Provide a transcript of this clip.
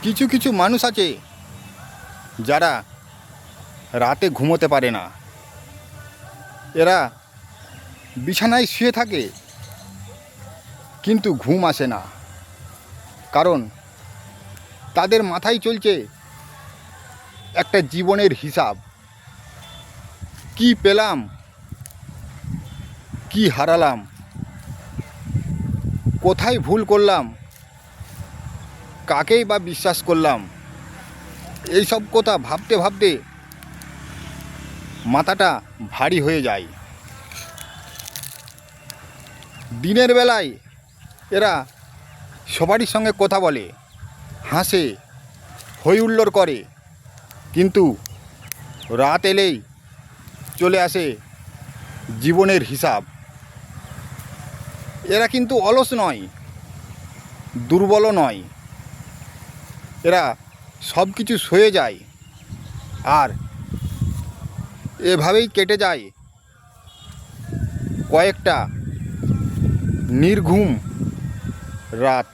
কিছু কিছু মানুষ আছে যারা রাতে ঘুমোতে পারে না। এরা বিছানায় শুয়ে থাকে কিন্তু ঘুম আসে না, কারণ তাদের মাথায় চলছে একটা জীবনের হিসাব। কি পেলাম, কি হারালাম, কোথায় ভুল করলাম, কাকেই বা বিশ্বাস করলাম, এইসব কথা ভাবতে ভাবতে মাথাটা ভারী হয়ে যায়। দিনের বেলায় এরা সবারই সঙ্গে কথা বলে, হাসে, হই হুল্লোড় করে, কিন্তু রাত এলেই চলে আসে জীবনের হিসাব। এরা কিন্তু অলস নয়, দুর্বলও নয়, এরা সব কিছু সয়ে যায় আর এভাবেই কেটে যায় কয়েকটা নির্ঘুম রাত।